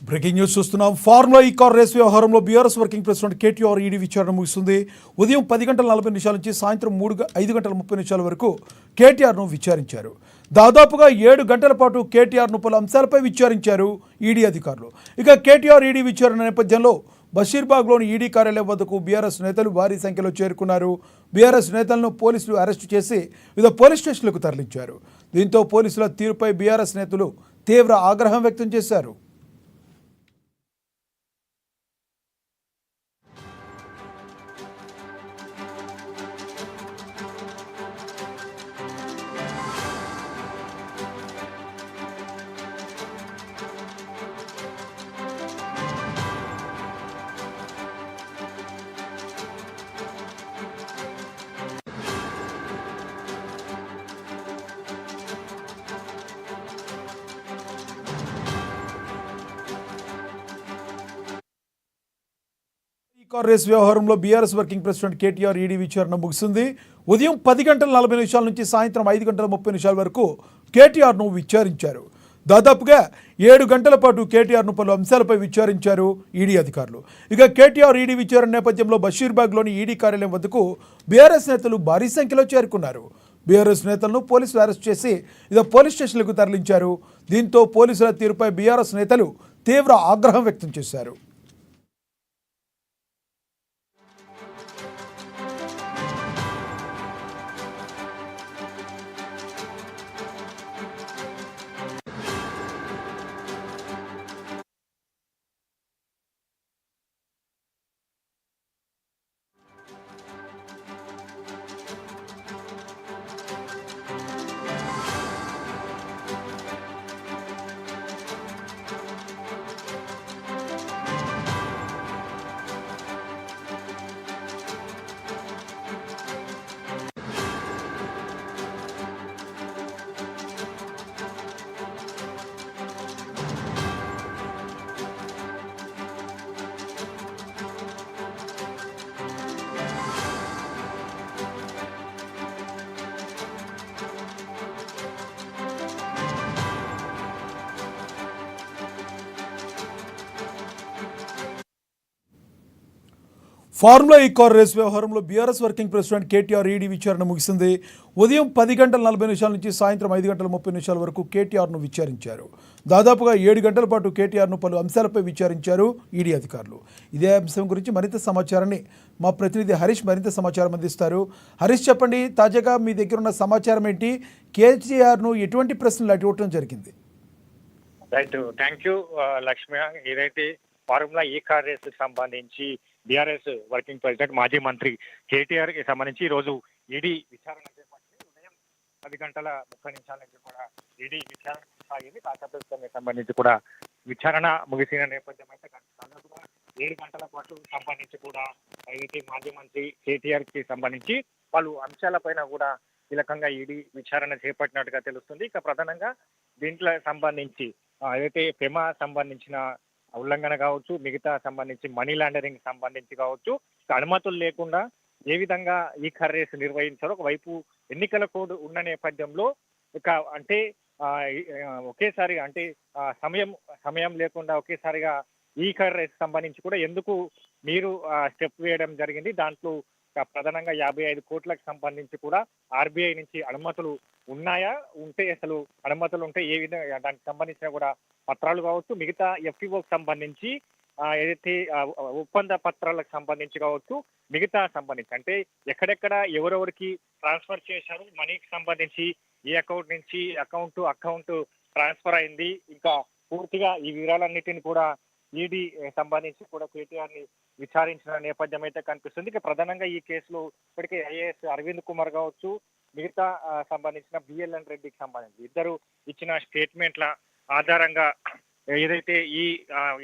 Breaking news చూస్తున్నాం. Formula ఈ car race వ్యవహారంలో BRS working president KTR ED విచారణ ముగిస్తుంది. ఉదయం 10:40 నుంచి సాయంత్రం 5:30 వరకు కేటీఆర్ను విచారించారు. దాదాపుగా 7 గంటల పాటు కేటీఆర్ను పలు అంశాలపై విచారించారు ఈడీ అధికారులు. ఇక కేటీఆర్ ఈడీ విచారణ నేపథ్యంలో బషీర్బాగ్లోని ఈడీ కార్యాలయం వద్దకు బీఆర్ఎస్ నేతలు భారీ సంఖ్యలో చేరుకున్నారు. బీఆర్ఎస్ నేతలను పోలీసులు అరెస్టు చేసి వివిధ పోలీస్ స్టేషన్లకు తరలించారు. దీంతో పోలీసుల తీరుపై బీఆర్ఎస్ నేతలు తీవ్ర ఆగ్రహం వ్యక్తం చేశారు. కార్ రేస్ వ్యవహారంలో BRS working president KTR ED విచారణ ముగిసింది. ఉదయం 10:40 నుంచి సాయంత్రం 5:30 వరకు కేటీఆర్ను విచారించారు. దాదాపుగా 7 గంటల పాటు కేటీఆర్ను పలు అంశాలపై విచారించారు ఈడీ అధికారులు. ఇక కేటీఆర్ ఈడీ విచారణ నేపథ్యంలో బషీర్బాగ్లోని ఈడీ కార్యాలయం వద్దకు బీఆర్ఎస్ నేతలు భారీ సంఖ్యలో చేరుకున్నారు. బీఆర్ఎస్ నేతలను పోలీసులు అరెస్ట్ చేసి ఇదే పోలీస్ స్టేషన్లకు తరలించారు. దీంతో పోలీసుల తీరుపై బీఆర్ఎస్ నేతలు తీవ్ర ఆగ్రహం వ్యక్తం చేశారు. ఫార్ములా ఈ కార్ రేస్ వ్యవహారంలో BRS working president KTR ED విచారణ ముగిసింది. ఉదయం 10:40 నుంచి సాయంత్రం 5:30 వరకు కేటీఆర్ను విచారించారు. దాదాపుగా 7 గంటల పాటు కేటీఆర్ను పలు అంశాలపై విచారించారు ఈడీ అధికారులు. ఇదే అంశం గురించి మరింత సమాచారాన్ని మా ప్రతినిధి హరీష్ మరింత సమాచారం అందిస్తారు. హరీష్, చెప్పండి, తాజాగా మీ దగ్గర ఉన్న సమాచారం ఏంటి? కేటీఆర్ను ఎటువంటి ప్రశ్నలు అడగడం జరిగింది? Right, thank you Lakshmi. ఏదైతే ఫార్ములా ఈ కార్ రేస్ సంబంధించి బీఆర్ఎస్ వర్కింగ్ ప్రెసిడెంట్ మాజీ మంత్రి కేటీఆర్ కి సంబంధించి ఈ రోజు ఈడీ విచారణ చేపట్టింది. ఉదయం 10:30 నుంచి కూడా ఈడీ విచారణ సాగింది. కాకతీయ సంబంధించి కూడా విచారణ ముగిసిన నేపథ్యం అయితే దాదాపుగా 7 గంటల పాటు సంబంధించి కూడా ఏదైతే మాజీ మంత్రి కేటీఆర్ కి సంబంధించి పలు అంశాలపైన కూడా కీలకంగా ఈడీ విచారణ చేపట్టినట్టుగా తెలుస్తుంది. ఇక ప్రధానంగా దీంట్లో సంబంధించి ఏదైతే ఫెమా సంబంధించిన ఉల్లంఘన కావచ్చు, మిగతా సంబంధించి మనీ లాండరింగ్ సంబంధించి కావచ్చు, అనుమతులు లేకుండా ఏ విధంగా ఈ కార్ రేస్ నిర్వహించారో, ఒకవైపు ఎన్నికల కోడ్ ఉన్న నేపథ్యంలో ఇక అంటే ఒకేసారి అంటే సమయం లేకుండా ఒకేసారిగా ఈ కార్ రేస్ సంబంధించి కూడా ఎందుకు మీరు స్టెప్ వేయడం జరిగింది. దాంట్లో ప్రధానంగా 55 కోట్లకు సంబంధించి కూడా ఆర్బీఐ నుంచి అనుమతులు ఉన్నాయా, ఉంటే అసలు అనుమతులు ఉంటే ఏ విధంగా దానికి సంబంధించిన కూడా పత్రాలు కావచ్చు, మిగతా ఎఫ్టీఓకి సంబంధించి ఏదైతే ఒప్పంద పత్రాలకు సంబంధించి కావచ్చు, మిగతా సంబంధించి అంటే ఎక్కడెక్కడ ఎవరెవరికి ట్రాన్స్ఫర్ చేశారు, మనీకి సంబంధించి ఏ అకౌంట్ నుంచి అకౌంట్ ట్రాన్స్ఫర్ అయింది, ఇంకా పూర్తిగా ఈ వివరాలన్నిటిని కూడా ఈడీ సంబంధించి కూడా కేటీఆర్ ని విచారించిన నేపథ్యం అయితే కనిపిస్తుంది. ఇక ప్రధానంగా ఈ కేసులో ఇప్పటికే ఐఏఎస్ అరవింద్ కుమార్ కావచ్చు, మిగతా సంబంధించిన బిఎల్ఎన్ రెడ్డికి సంబంధించి ఇద్దరు ఇచ్చిన స్టేట్మెంట్ల ఆధారంగా ఏదైతే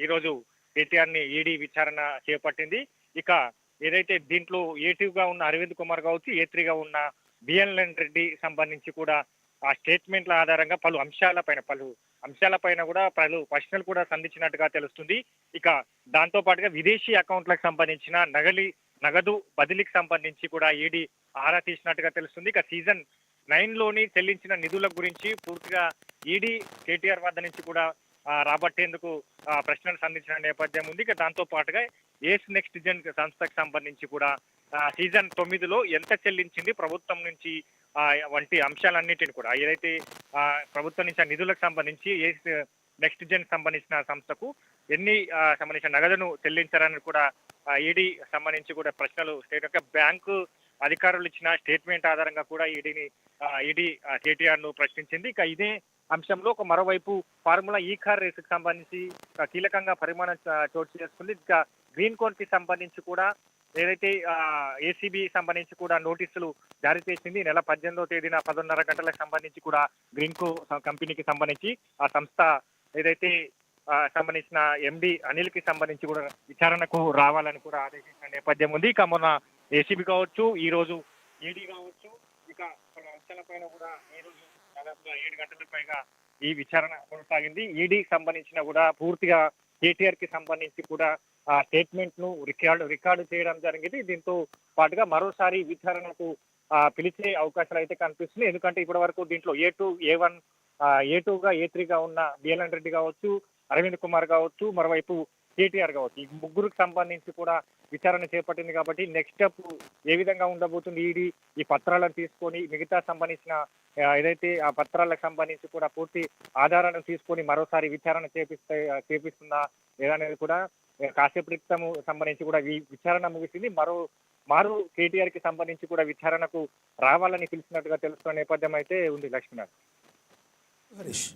ఈరోజు కేటీఆర్ ని ఈడీ విచారణ చేపట్టింది. ఇక ఏదైతే దీంట్లో A2 గా ఉన్న అరవింద్ కుమార్ కావచ్చు, A3 గా ఉన్న బిఎల్ఎన్ రెడ్డి సంబంధించి కూడా ఆ స్టేట్మెంట్ల ఆధారంగా పలు అంశాలపైన కూడా పలు ప్రశ్నలు కూడా సంధించినట్టుగా తెలుస్తుంది. ఇక దాంతో పాటుగా విదేశీ అకౌంట్లకు సంబంధించిన నగదు బదిలీకి సంబంధించి కూడా ఈడీ ఆరా తీసినట్టుగా తెలుస్తుంది. ఇక సీజన్ 9లోని చెల్లించిన నిధుల గురించి పూర్తిగా ఈడీ కేటీఆర్ వద్ద నుంచి కూడా రాబట్టేందుకు ప్రశ్నలు సంధించిన నేపథ్యం ఉంది. ఇక దాంతో పాటుగా ఏస్ నెక్స్ట్ జెన్ సంస్థకు సంబంధించి కూడా సీజన్ 9లో ఎంత చెల్లించింది ప్రభుత్వం నుంచి వంటి అంశాలన్నింటిని కూడా ఏదైతే ప్రభుత్వం నుంచి నిధులకు సంబంధించి ఏస్ నెక్స్ట్ జెన్ సంబంధించిన సంస్థకు ఎన్ని సంబంధించిన నగదును చెల్లించారని కూడా ఈడీ సంబంధించి కూడా ప్రశ్నలు స్టేట్ యొక్క బ్యాంకు అధికారులు ఇచ్చిన స్టేట్మెంట్ ఆధారంగా కూడా ఈడీ కేటీఆర్ ను ప్రశ్నించింది. ఇక ఇదే అంశంలో మరోవైపు ఫార్ములా ఈ కార్ రేసుకు సంబంధించి కీలకంగా పరిమాణం చోటు చేసుకుంది. ఇంకా గ్రీన్ కోన్ కి సంబంధించి కూడా ఏదైతే ఏసీబీ సంబంధించి కూడా నోటీసులు జారీ చేసింది. నెల 18వ తేదీన 10:30 గంటలకు సంబంధించి కూడా గ్రీన్ కో కంపెనీకి సంబంధించి ఆ సంస్థ ఏదైతే సంబంధించిన ఎండి అనిల్ కి సంబంధించి కూడా విచారణకు రావాలని కూడా ఆదేశించిన నేపథ్యం ఉంది. ఇక మొన్న ఏసీబీ కావచ్చు, ఈ రోజు ఈడీ కావచ్చు, ఇక కొన్ని అంశాలపైన కూడా ఈ రోజు దాదాపుగా 7 గంటల పైగా ఈ విచారణ కొనసాగింది. ఈడీకి సంబంధించిన కూడా పూర్తిగా కేటీఆర్ కి సంబంధించి కూడా ఆ స్టేట్మెంట్ ను రికార్డు చేయడం జరిగింది. దీంతో పాటుగా మరోసారి విచారణకు పిలిచే అవకాశాలు అయితే కనిపిస్తుంది. ఎందుకంటే ఇప్పటి వరకు దీంట్లో A2, A1, A2గా A3గా ఉన్న బిఎల్ఎన్ రెడ్డి కావచ్చు, అరవింద్ కుమార్ కావచ్చు, మరోవైపు కేటీఆర్ కావచ్చు, ఈ ముగ్గురికి సంబంధించి కూడా విచారణ చేపట్టింది. కాబట్టి నెక్స్ట్ స్టెప్ ఏ విధంగా ఉండబోతుంది, ఈడీ ఈ పత్రాలను తీసుకొని మిగతా సంబంధించిన ఏదైతే ఆ పత్రాలకు సంబంధించి కూడా పూర్తి ఆధారాలను తీసుకొని మరోసారి విచారణ చేపిస్తుందా లేదా అనేది కూడా కాసేపు క్రితం సంబంధించి కూడా ఈ విచారణ ముగిసింది. మారు కేటీఆర్ కి సంబంధించి కూడా విచారణకు రావాలని పిలిచినట్టుగా తెలుస్తున్న నేపథ్యం అయితే ఉంది. లక్ష్మీనాథ్. హరీష్.